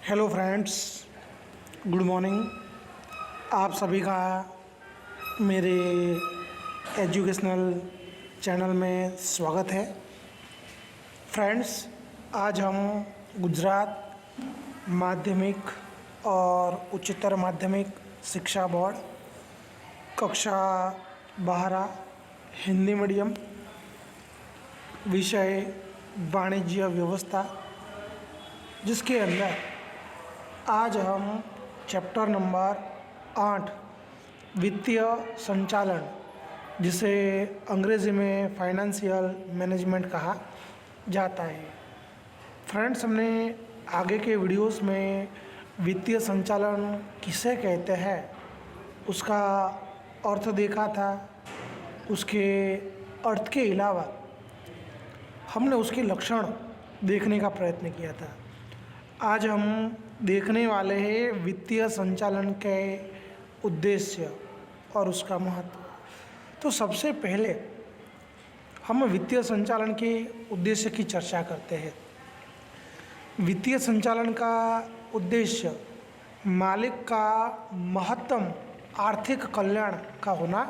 Hello friends, good morning. आप सभी का मेरे एजुकेशनल चैनल में स्वागत है। फ्रेंड्स, आज हम गुजरात माध्यमिक और उच्चतर माध्यमिक शिक्षा बोर्ड कक्षा 12 हिंदी मीडियम विषय वाणिज्य व्यवस्था, जिसके अंदर आज हम चैप्टर नंबर 8 वित्तीय संचालन, जिसे अंग्रेज़ी में फाइनेंशियल मैनेजमेंट कहा जाता है। फ्रेंड्स, हमने आगे के वीडियोस में वित्तीय संचालन किसे कहते हैं उसका अर्थ देखा था। उसके अर्थ के अलावा हमने उसके लक्षण देखने का प्रयत्न किया था। आज हम देखने वाले हैं वित्तीय संचालन के उद्देश्य और उसका महत्व। तो सबसे पहले हम वित्तीय संचालन के उद्देश्य की चर्चा करते हैं। वित्तीय संचालन का उद्देश्य मालिक का महत्तम आर्थिक कल्याण का होना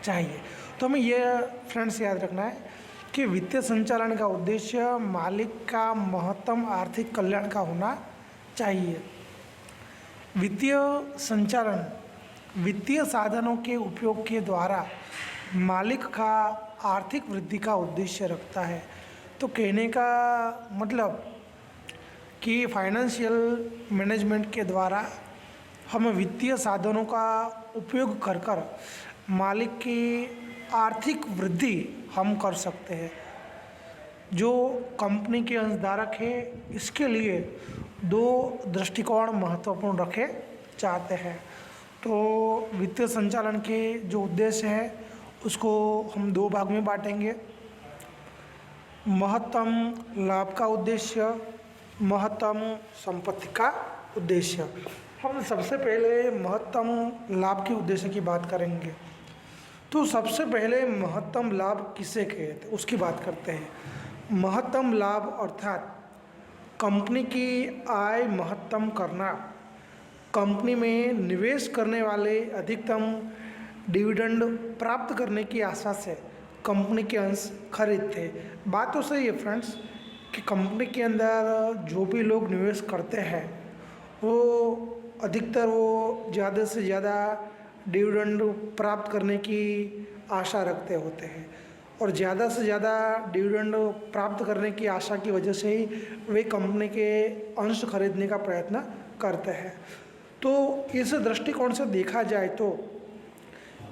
चाहिए। तो हमें यह फ्रेंड्स याद रखना है कि वित्तीय संचालन का उद्देश्य मालिक का महत्तम आर्थिक कल्याण का होना चाहिए। वित्तीय संचालन वित्तीय साधनों के उपयोग के द्वारा मालिक का आर्थिक वृद्धि का उद्देश्य रखता है। तो कहने का मतलब कि फाइनेंशियल मैनेजमेंट के द्वारा हम वित्तीय साधनों का उपयोग कर मालिक की आर्थिक वृद्धि हम कर सकते हैं। जो कंपनी के अंशधारक है, इसके लिए दो दृष्टिकोण महत्वपूर्ण रखे जाते हैं। तो वित्तीय संचालन के जो उद्देश्य है उसको हम दो भाग में बांटेंगे। महत्तम लाभ का उद्देश्य, महत्तम संपत्ति का उद्देश्य। हम सबसे पहले महत्तम लाभ के उद्देश्य की बात करेंगे। तो सबसे पहले महत्तम लाभ किसे कहते हैं उसकी बात करते हैं। महत्तम लाभ अर्थात कंपनी की आय महत्तम करना। कंपनी में निवेश करने वाले अधिकतम डिविडेंड प्राप्त करने की आशा से कंपनी के अंश खरीदते हैं। बात तो सही है फ्रेंड्स कि कंपनी के अंदर जो भी लोग निवेश करते हैं वो अधिकतर वो ज़्यादा से ज़्यादा डिविडेंड प्राप्त करने की आशा रखते होते हैं, और ज़्यादा से ज़्यादा डिविडेंड प्राप्त करने की आशा की वजह से ही वे कंपनी के अंश खरीदने का प्रयत्न करते हैं। तो इस दृष्टिकोण से देखा जाए तो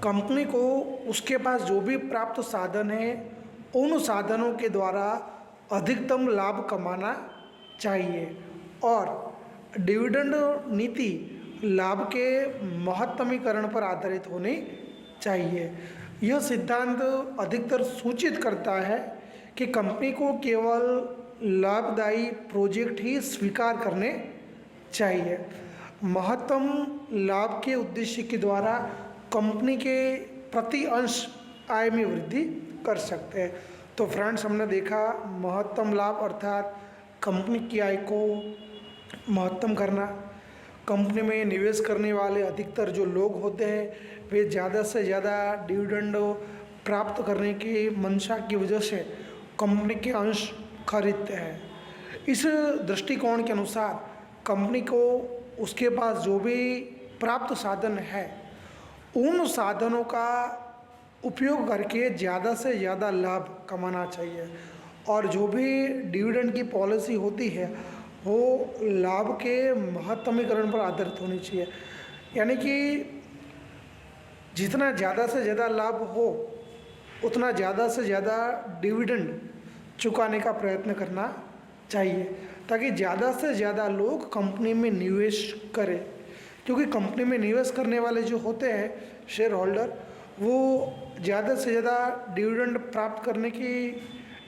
कंपनी को उसके पास जो भी प्राप्त साधन है उन साधनों के द्वारा अधिकतम लाभ कमाना चाहिए, और डिविडेंड नीति लाभ के महत्तमीकरण पर आधारित होनी चाहिए। यह सिद्धांत अधिकतर सूचित करता है कि कंपनी को केवल लाभदायी प्रोजेक्ट ही स्वीकार करने चाहिए। महत्तम लाभ के उद्देश्य के द्वारा कंपनी के प्रति अंश आय में वृद्धि कर सकते हैं। तो फ्रेंड्स, हमने देखा महत्तम लाभ अर्थात कंपनी की आय को महत्तम करना। कंपनी में निवेश करने वाले अधिकतर जो लोग होते हैं वे ज़्यादा से ज़्यादा डिविडेंड प्राप्त करने की मंशा की वजह से कंपनी के अंश खरीदते हैं। इस दृष्टिकोण के अनुसार कंपनी को उसके पास जो भी प्राप्त साधन है उन साधनों का उपयोग करके ज़्यादा से ज़्यादा लाभ कमाना चाहिए, और जो भी डिविडेंड की पॉलिसी होती है वो लाभ के महत्तमीकरण पर आधारित होनी चाहिए। यानी कि जितना ज़्यादा से ज़्यादा लाभ हो उतना ज़्यादा से ज़्यादा डिविडेंड चुकाने का प्रयत्न करना चाहिए, ताकि ज़्यादा से ज़्यादा लोग कंपनी में निवेश करें। क्योंकि कंपनी में निवेश करने वाले जो होते हैं शेयर होल्डर, वो ज़्यादा से ज़्यादा डिविडेंड प्राप्त करने की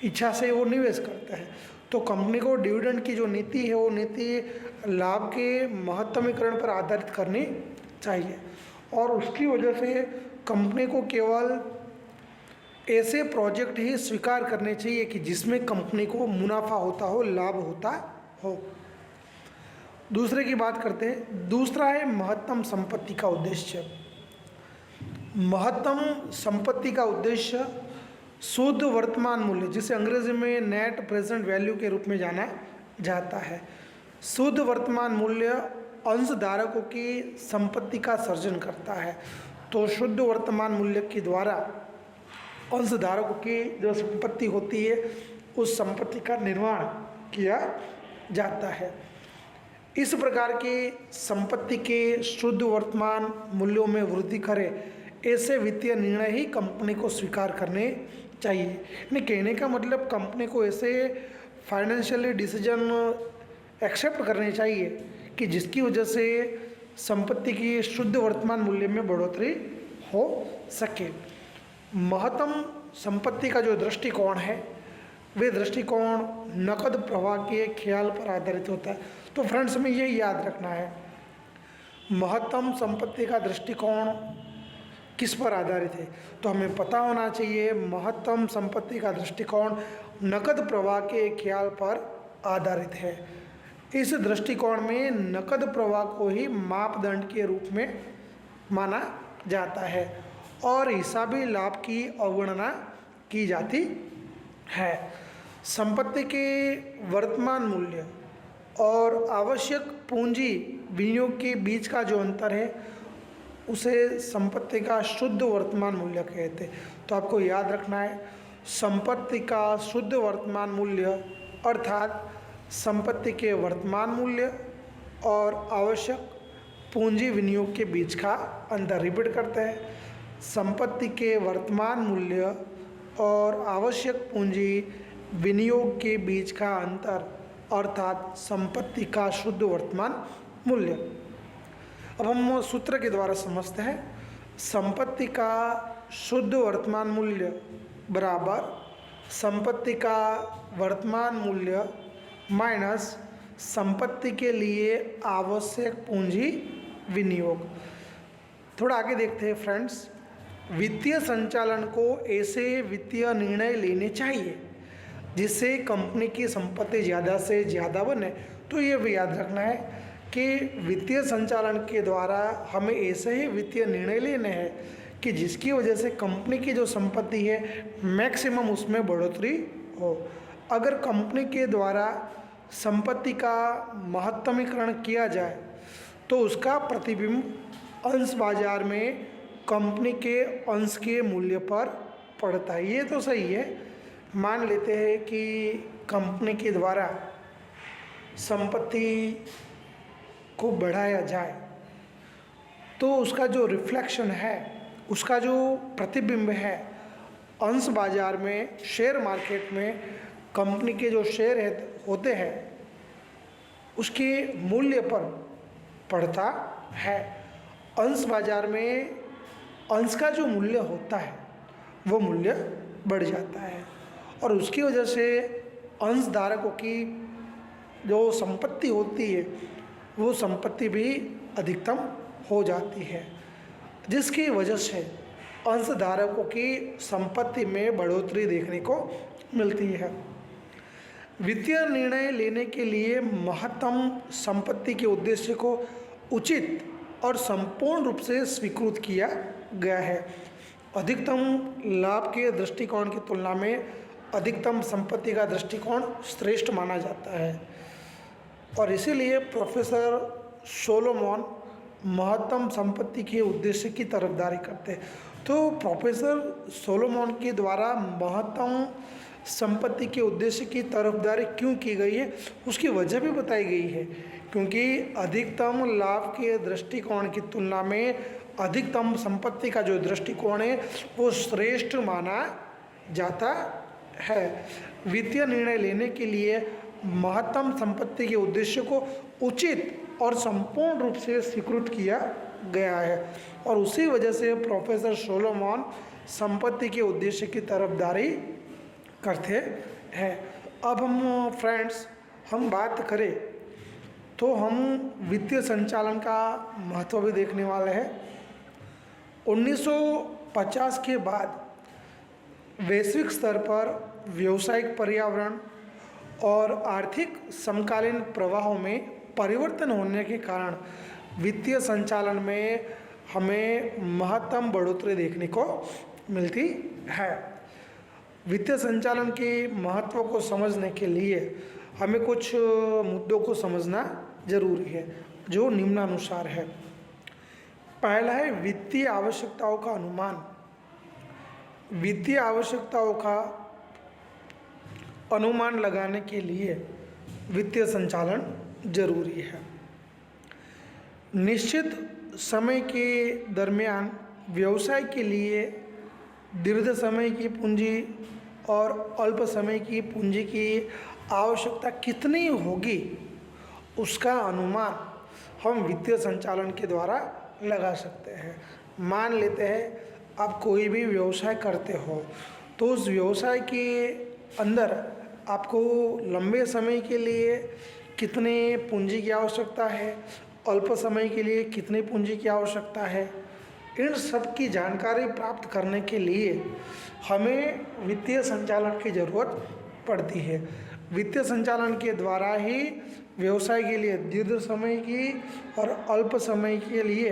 इच्छा से वो निवेश करते हैं। तो कंपनी को डिविडेंड की जो नीति है वो नीति लाभ के महत्तमीकरण पर आधारित करनी चाहिए, और उसकी वजह से कंपनी को केवल ऐसे प्रोजेक्ट ही स्वीकार करने चाहिए कि जिसमें कंपनी को मुनाफा होता हो, लाभ होता हो। दूसरे की बात करते हैं। दूसरा है महत्तम संपत्ति का उद्देश्य। महत्तम संपत्ति का उद्देश्य शुद्ध वर्तमान मूल्य, जिसे अंग्रेजी में नेट प्रेजेंट वैल्यू के रूप में जाना जाता है। शुद्ध वर्तमान मूल्य अंशधारकों की संपत्ति का सर्जन करता है। तो शुद्ध वर्तमान मूल्य के द्वारा अंशधारकों की जो संपत्ति होती है उस संपत्ति का निर्माण किया जाता है। इस प्रकार की संपत्ति के शुद्ध वर्तमान मूल्यों में वृद्धि करे ऐसे वित्तीय निर्णय ही कंपनी को स्वीकार करने चाहिए। यानी कहने का मतलब कंपनी को ऐसे फाइनेंशियली डिसीजन एक्सेप्ट करने चाहिए कि जिसकी वजह से संपत्ति की शुद्ध वर्तमान मूल्य में बढ़ोतरी हो सके। महत्तम संपत्ति का जो दृष्टिकोण है वे दृष्टिकोण नकद प्रवाह के ख्याल पर आधारित होता है। तो फ्रेंड्स में ये याद रखना है, महत्तम संपत्ति का दृष्टिकोण किस पर आधारित है, तो हमें पता होना चाहिए महत्तम संपत्ति का दृष्टिकोण नकद प्रवाह के ख्याल पर आधारित है। इस दृष्टिकोण में नकद प्रवाह को ही मापदंड के रूप में माना जाता है और हिसाबी लाभ की अवगणना की जाती है। संपत्ति के वर्तमान मूल्य और आवश्यक पूंजी विनियोग के बीच का जो अंतर है उसे संपत्ति का शुद्ध वर्तमान मूल्य कहते हैं। तो आपको याद रखना है, संपत्ति का शुद्ध वर्तमान मूल्य अर्थात संपत्ति के वर्तमान मूल्य और आवश्यक पूंजी विनियोग के बीच का अंतर। रिपीट करते हैं, संपत्ति के वर्तमान मूल्य और आवश्यक पूंजी विनियोग के बीच का अंतर अर्थात संपत्ति का शुद्ध वर्तमान मूल्य। अब हम सूत्र के द्वारा समझते हैं। संपत्ति का शुद्ध वर्तमान मूल्य बराबर संपत्ति का वर्तमान मूल्य माइनस संपत्ति के लिए आवश्यक पूंजी विनियोग। थोड़ा आगे देखते हैं फ्रेंड्स। वित्तीय संचालन को ऐसे वित्तीय निर्णय लेने चाहिए जिससे कंपनी की संपत्ति ज़्यादा से ज़्यादा बने। तो ये भी याद रखना है कि वित्तीय संचालन के द्वारा हमें ऐसे ही वित्तीय निर्णय लेने हैं कि जिसकी वजह से कंपनी की जो संपत्ति है मैक्सिमम उसमें बढ़ोतरी हो। अगर कंपनी के द्वारा संपत्ति का महत्तमीकरण किया जाए तो उसका प्रतिबिंब अंश बाजार में कंपनी के अंश के मूल्य पर पड़ता है। ये तो सही है। मान लेते हैं कि कंपनी के द्वारा संपत्ति को बढ़ाया जाए तो उसका जो रिफ्लेक्शन है, उसका जो प्रतिबिंब है अंश बाजार में, शेयर मार्केट में कंपनी के जो शेयर होते हैं उसके मूल्य पर पड़ता है। अंश बाजार में अंश का जो मूल्य होता है वो मूल्य बढ़ जाता है और उसकी वजह से अंशधारकों की जो संपत्ति होती है वो संपत्ति भी अधिकतम हो जाती है, जिसकी वजह से अंशधारकों की संपत्ति में बढ़ोतरी देखने को मिलती है। वित्तीय निर्णय लेने के लिए महत्तम संपत्ति के उद्देश्य को उचित और संपूर्ण रूप से स्वीकृत किया गया है। अधिकतम लाभ के दृष्टिकोण की तुलना में अधिकतम संपत्ति का दृष्टिकोण श्रेष्ठ माना जाता है और इसीलिए प्रोफेसर सोलोमन महत्तम संपत्ति के उद्देश्य की तरफदारी करते हैं। तो प्रोफेसर सोलोमन के द्वारा महत्तम संपत्ति के उद्देश्य की तरफदारी क्यों की गई है उसकी वजह भी बताई गई है, क्योंकि अधिकतम लाभ के दृष्टिकोण की तुलना में अधिकतम संपत्ति का जो दृष्टिकोण है वो श्रेष्ठ माना जाता है। वित्तीय निर्णय लेने के लिए महत्तम संपत्ति के उद्देश्य को उचित और संपूर्ण रूप से स्वीकृत किया गया है और उसी वजह से प्रोफेसर सोलोमन संपत्ति के उद्देश्य की तरफदारी करते हैं। अब हम फ्रेंड्स हम बात करें तो हम वित्तीय संचालन का महत्व भी देखने वाले हैं। 1950 के बाद वैश्विक स्तर पर व्यावसायिक पर्यावरण और आर्थिक समकालीन प्रवाहों में परिवर्तन होने के कारण वित्तीय संचालन में हमें महत्तम बढ़ोतरी देखने को मिलती है। वित्तीय संचालन के महत्व को समझने के लिए हमें कुछ मुद्दों को समझना जरूरी है, जो निम्नानुसार है। पहला है वित्तीय आवश्यकताओं का अनुमान। वित्तीय आवश्यकताओं का अनुमान लगाने के लिए वित्तीय संचालन जरूरी है। निश्चित समय के दरमियान व्यवसाय के लिए दीर्घ समय की पूंजी और अल्प समय की पूंजी की आवश्यकता कितनी होगी, उसका अनुमान हम वित्तीय संचालन के द्वारा लगा सकते हैं। मान लेते हैं आप कोई भी व्यवसाय करते हो, तो उस व्यवसाय के अंदर आपको लंबे समय के लिए कितने पूंजी की आवश्यकता है, अल्प समय के लिए कितनी पूंजी की आवश्यकता है, इन सब की जानकारी प्राप्त करने के लिए हमें वित्तीय संचालन की ज़रूरत पड़ती है। वित्तीय संचालन के द्वारा ही व्यवसाय के लिए दीर्घ समय की और अल्प समय के लिए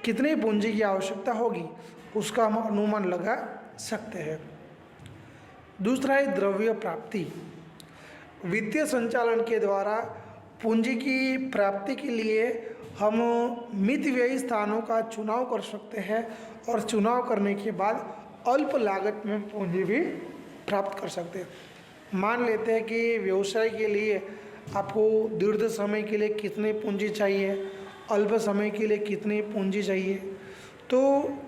कितनी पूंजी की आवश्यकता होगी, उसका हम अनुमान लगा सकते हैं। दूसरा है द्रव्य प्राप्ति। वित्तीय संचालन के द्वारा पूंजी की प्राप्ति के लिए हम मितव्ययी स्थानों का चुनाव कर सकते हैं और चुनाव करने के बाद अल्प लागत में पूंजी भी प्राप्त कर सकते हैं। मान लेते हैं कि व्यवसाय के लिए आपको दीर्घ समय के लिए कितनी पूंजी चाहिए, अल्प समय के लिए कितनी पूंजी चाहिए। तो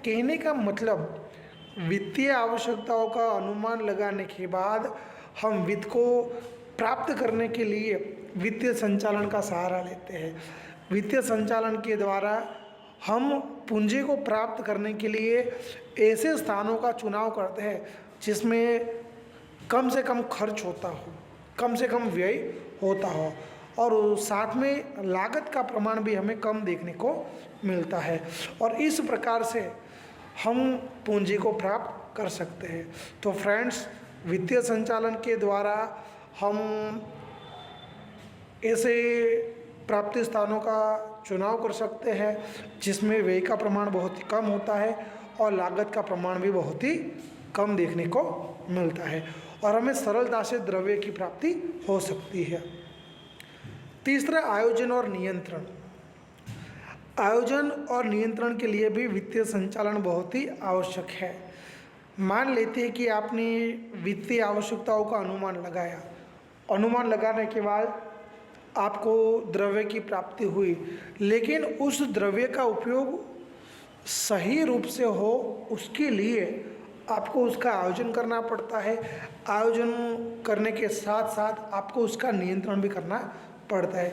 कहने का मतलब वित्तीय आवश्यकताओं का अनुमान लगाने के बाद हम वित्त को प्राप्त करने के लिए वित्तीय संचालन का सहारा लेते हैं। वित्तीय संचालन के द्वारा हम पूंजी को प्राप्त करने के लिए ऐसे स्थानों का चुनाव करते हैं जिसमें कम से कम खर्च होता हो, कम से कम व्यय होता हो, और साथ में लागत का प्रमाण भी हमें कम देखने को मिलता है, और इस प्रकार से हम पूंजी को प्राप्त कर सकते हैं। तो फ्रेंड्स, वित्तीय संचालन के द्वारा हम ऐसे प्राप्ति स्थानों का चुनाव कर सकते हैं जिसमें व्यय का प्रमाण बहुत ही कम होता है और लागत का प्रमाण भी बहुत ही कम देखने को मिलता है, और हमें सरलता से द्रव्य की प्राप्ति हो सकती है। तीसरा, आयोजन और नियंत्रण। आयोजन और नियंत्रण के लिए भी वित्तीय संचालन बहुत ही आवश्यक है। मान लेते हैं कि आपने वित्तीय आवश्यकताओं का अनुमान लगाया। अनुमान लगाने के बाद आपको द्रव्य की प्राप्ति हुई, लेकिन उस द्रव्य का उपयोग सही रूप से हो, उसके लिए आपको उसका आयोजन करना पड़ता है। आयोजन करने के साथ साथ आपको उसका नियंत्रण भी करना पड़ता है,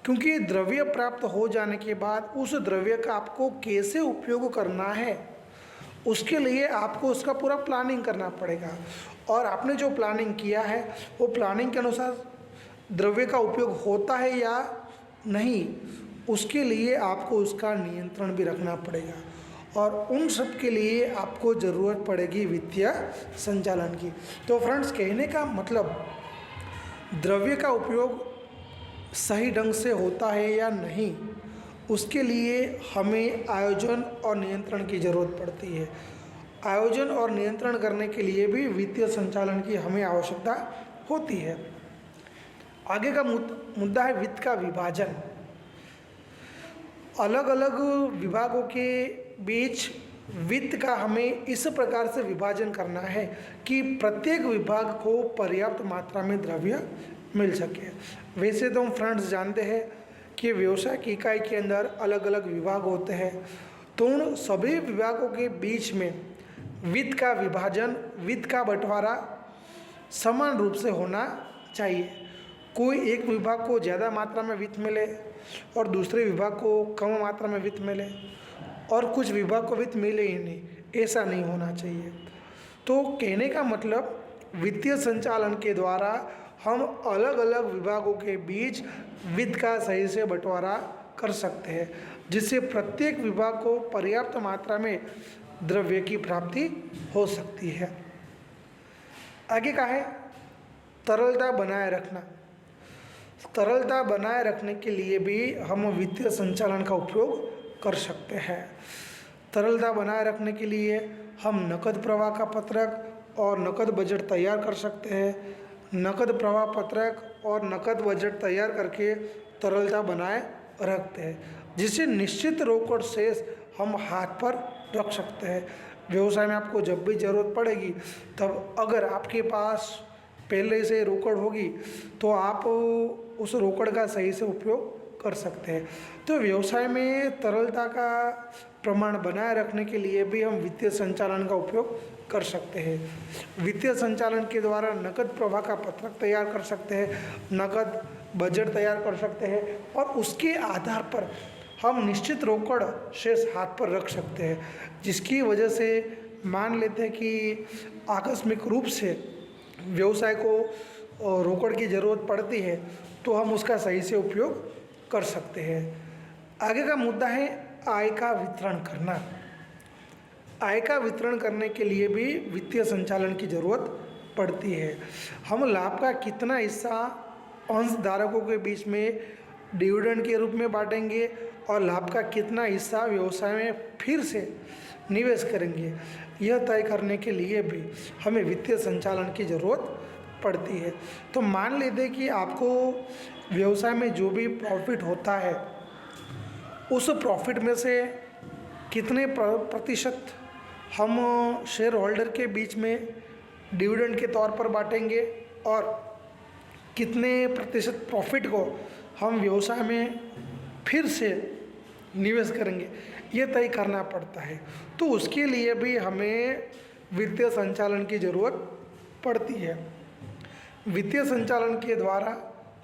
क्योंकि द्रव्य प्राप्त हो जाने के बाद उस द्रव्य का आपको कैसे उपयोग करना है, उसके लिए आपको उसका पूरा प्लानिंग करना पड़ेगा, और आपने जो प्लानिंग किया है वो प्लानिंग के अनुसार द्रव्य का उपयोग होता है या नहीं, उसके लिए आपको उसका नियंत्रण भी रखना पड़ेगा, और उन सब के लिए आपको ज़रूरत पड़ेगी वित्तीय संचालन की। तो फ्रेंड्स, कहने का मतलब द्रव्य का उपयोग सही ढंग से होता है या नहीं, उसके लिए हमें आयोजन और नियंत्रण की ज़रूरत पड़ती है। आयोजन और नियंत्रण करने के लिए भी वित्तीय संचालन की हमें आवश्यकता होती है। आगे का मुद्दा है वित्त का विभाजन। अलग अलग विभागों के बीच वित्त का हमें इस प्रकार से विभाजन करना है कि प्रत्येक विभाग को पर्याप्त मात्रा में द्रव्य मिल सके। वैसे तो हम फ्रेंड्स जानते हैं कि व्यवसाय की इकाई के अंदर अलग अलग विभाग होते हैं, तो उन सभी विभागों के बीच में वित्त का विभाजन, वित्त का बंटवारा समान रूप से होना चाहिए। कोई एक विभाग को ज़्यादा मात्रा में वित्त मिले और दूसरे विभाग को कम मात्रा में वित्त मिले, और कुछ विभाग को वित्त मिले ही नहीं, ऐसा नहीं होना चाहिए। तो कहने का मतलब वित्तीय संचालन के द्वारा हम अलग अलग विभागों के बीच वित्त का सही से बंटवारा कर सकते हैं, जिससे प्रत्येक विभाग को पर्याप्त मात्रा में द्रव्य की प्राप्ति हो सकती है। आगे का है तरलता बनाए रखना। तरलता बनाए रखने के लिए भी हम वित्तीय संचालन का उपयोग कर सकते हैं। तरलता बनाए रखने के लिए हम नकद प्रवाह का पत्रक और नकद बजट तैयार कर सकते हैं। नकद प्रवाह पत्रक और नकद बजट तैयार करके तरलता बनाए रखते हैं, जिससे निश्चित रोकड़ शेष हम हाथ पर रख सकते हैं। व्यवसाय में आपको जब भी ज़रूरत पड़ेगी तब अगर आपके पास पहले से रोकड़ होगी तो आप उस रोकड़ का सही से उपयोग कर सकते हैं। तो व्यवसाय में तरलता का प्रमाण बनाए रखने के लिए भी हम वित्तीय संचालन का उपयोग कर सकते हैं। वित्तीय संचालन के द्वारा नकद प्रवाह का पत्रक तैयार कर सकते हैं, नकद बजट तैयार कर सकते हैं और उसके आधार पर हम निश्चित रोकड़ शेष हाथ पर रख सकते हैं, जिसकी वजह से मान लेते हैं कि आकस्मिक रूप से व्यवसाय को रोकड़ की ज़रूरत पड़ती है तो हम उसका सही से उपयोग कर सकते हैं। आगे का मुद्दा है आय का वितरण करना। आय का वितरण करने के लिए भी वित्तीय संचालन की ज़रूरत पड़ती है। हम लाभ का कितना हिस्सा अंशधारकों के बीच में डिविडेंड के रूप में बांटेंगे और लाभ का कितना हिस्सा व्यवसाय में फिर से निवेश करेंगे, यह तय करने के लिए भी हमें वित्तीय संचालन की ज़रूरत पड़ती है। तो मान लेते कि आपको व्यवसाय में जो भी प्रॉफिट होता है उस प्रॉफिट में से कितने प्रतिशत हम शेयर होल्डर के बीच में डिविडेंड के तौर पर बांटेंगे और कितने प्रतिशत प्रॉफिट को हम व्यवसाय में फिर से निवेश करेंगे, ये तय करना पड़ता है। तो उसके लिए भी हमें वित्तीय संचालन की ज़रूरत पड़ती है। वित्तीय संचालन के द्वारा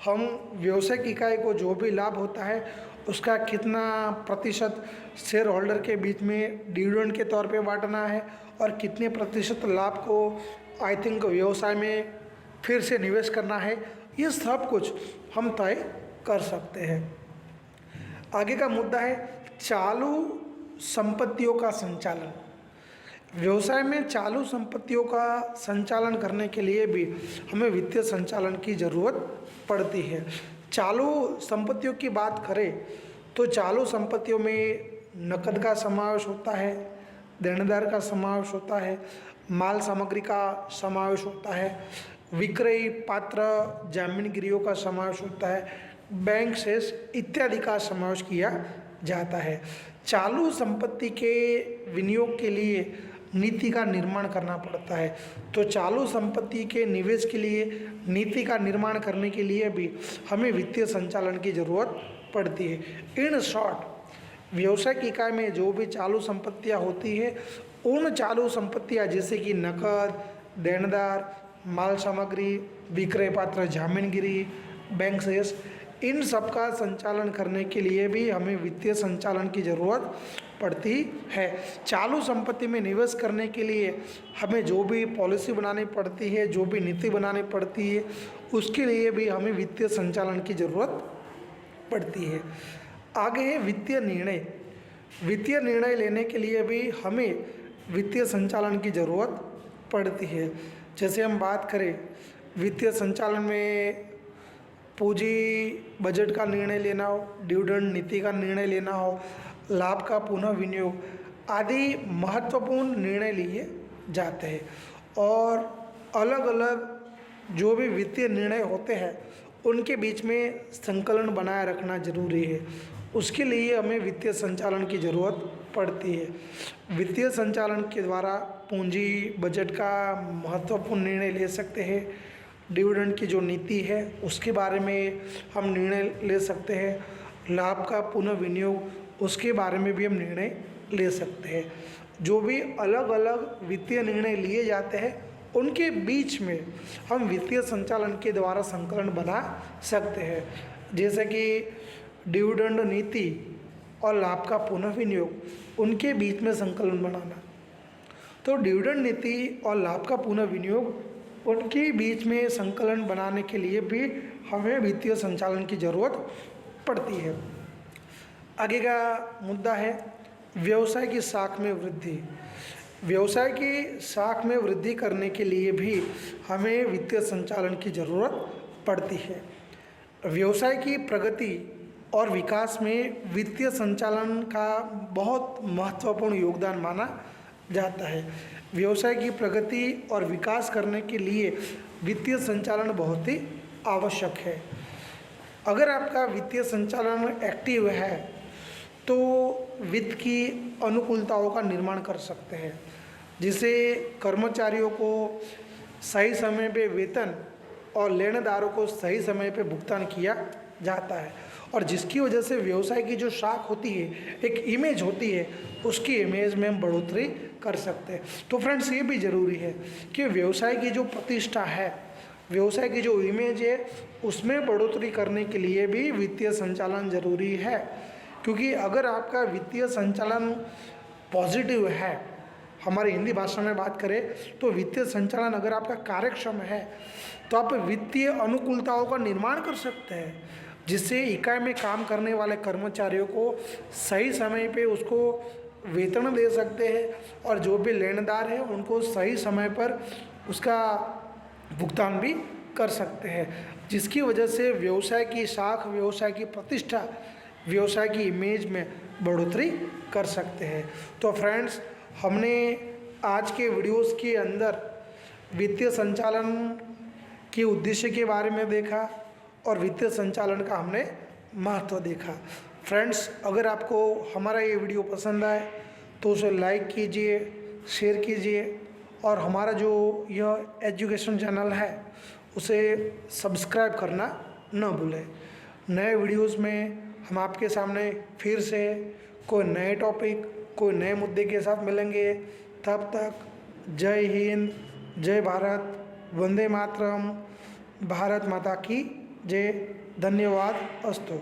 हम व्यावसायिक इकाई को जो भी लाभ होता है उसका कितना प्रतिशत शेयर होल्डर के बीच में डिविडेंड के तौर पे बांटना है और कितने प्रतिशत लाभ को आई थिंक व्यवसाय में फिर से निवेश करना है, ये सब कुछ हम तय कर सकते हैं। आगे का मुद्दा है चालू संपत्तियों का संचालन। व्यवसाय में चालू संपत्तियों का संचालन करने के लिए भी हमें वित्तीय संचालन की ज़रूरत पड़ती है। चालू संपत्तियों की बात करें तो चालू संपत्तियों में नकद का समावेश होता है, देनदार का समावेश होता है, माल सामग्री का समावेश होता है, विक्रय पात्र जामीनगिरियों का समावेश होता है, बैंक शेष इत्यादि का समावेश किया जाता है। चालू संपत्ति के विनियोग के लिए नीति का निर्माण करना पड़ता है। तो चालू संपत्ति के निवेश के लिए नीति का निर्माण करने के लिए भी हमें वित्तीय संचालन की ज़रूरत पड़ती है। इन शॉर्ट व्यवसायिक इकाई में जो भी चालू संपत्तियां होती है उन चालू संपत्तियां जैसे कि नकद, देनदार, माल सामग्री, विक्रय पात्र जामीनगिरी, बैंक शेष, इन सब का संचालन करने के लिए भी हमें वित्तीय संचालन की ज़रूरत पड़ती है। चालू संपत्ति में निवेश करने के लिए हमें जो भी पॉलिसी बनानी पड़ती है, जो भी नीति बनानी पड़ती है, उसके लिए भी हमें वित्तीय संचालन की ज़रूरत पड़ती है। आगे है वित्तीय निर्णय। वित्तीय निर्णय लेने के लिए भी हमें वित्तीय संचालन की ज़रूरत पड़ती है। जैसे हम बात करें वित्तीय संचालन में पूंजी बजट का निर्णय लेना हो, डिविडेंड नीति का निर्णय लेना हो, लाभ का पुनः विनियोग आदि महत्वपूर्ण निर्णय लिए जाते हैं। और अलग अलग जो भी वित्तीय निर्णय होते हैं उनके बीच में संकलन बनाए रखना जरूरी है। उसके लिए हमें वित्तीय संचालन की ज़रूरत पड़ती है। वित्तीय संचालन के द्वारा पूंजी बजट का महत्वपूर्ण निर्णय ले सकते हैं, डिविडेंड की जो नीति है उसके बारे में हम निर्णय ले सकते हैं, लाभ का पुनः विनियोग उसके बारे में भी हम निर्णय ले सकते हैं। जो भी अलग अलग वित्तीय निर्णय लिए जाते हैं उनके बीच में हम वित्तीय संचालन के द्वारा संकलन बना सकते हैं। जैसे कि डिविडेंड नीति और लाभ का पुनः विनियोग उनके बीच में संकलन बनाना। तो डिविडेंड नीति और लाभ का पुनः विनियोग उनके बीच में संकलन बनाने के लिए भी हमें वित्तीय संचालन की ज़रूरत पड़ती है। आगे का मुद्दा है व्यवसाय की साख में वृद्धि। व्यवसाय की साख में वृद्धि करने के लिए भी हमें वित्तीय संचालन की ज़रूरत पड़ती है। व्यवसाय की प्रगति और विकास में वित्तीय संचालन का बहुत महत्वपूर्ण योगदान माना जाता है। व्यवसाय की प्रगति और विकास करने के लिए वित्तीय संचालन बहुत ही आवश्यक है। अगर आपका वित्तीय संचालन एक्टिव है तो वित्त की अनुकूलताओं का निर्माण कर सकते हैं, जिससे कर्मचारियों को सही समय पे वेतन और लेनदारों को सही समय पे भुगतान किया जाता है, और जिसकी वजह से व्यवसाय की जो शाख होती है, एक इमेज होती है, उसकी इमेज में हम बढ़ोतरी कर सकते हैं। तो फ्रेंड्स, ये भी ज़रूरी है कि व्यवसाय की जो प्रतिष्ठा है, व्यवसाय की जो इमेज है, उसमें बढ़ोतरी करने के लिए भी वित्तीय संचालन जरूरी है। क्योंकि अगर आपका वित्तीय संचालन पॉजिटिव है, हमारी हिंदी भाषा में बात करें तो वित्तीय संचालन अगर आपका कार्यक्षम है तो आप वित्तीय अनुकूलताओं का निर्माण कर सकते हैं, जिससे इकाई में काम करने वाले कर्मचारियों को सही समय पे उसको वेतन दे सकते हैं, और जो भी लेनदार है उनको सही समय पर उसका भुगतान भी कर सकते हैं, जिसकी वजह से व्यवसाय की शाख, व्यवसाय की प्रतिष्ठा, व्यवसाय की इमेज में बढ़ोतरी कर सकते हैं। तो फ्रेंड्स, हमने आज के वीडियोस के अंदर वित्तीय संचालन के उद्देश्य के बारे में देखा और वित्तीय संचालन का हमने महत्व देखा। फ्रेंड्स, अगर आपको हमारा ये वीडियो पसंद आए तो उसे लाइक कीजिए, शेयर कीजिए, और हमारा जो यह एजुकेशन चैनल है उसे सब्सक्राइब करना न भूलें। नए वीडियोस में हम आपके सामने फिर से कोई नए टॉपिक, कोई नए मुद्दे के साथ मिलेंगे। तब तक जय हिंद, जय भारत, वंदे मातरम, भारत माता की जय। धन्यवाद अस्तु।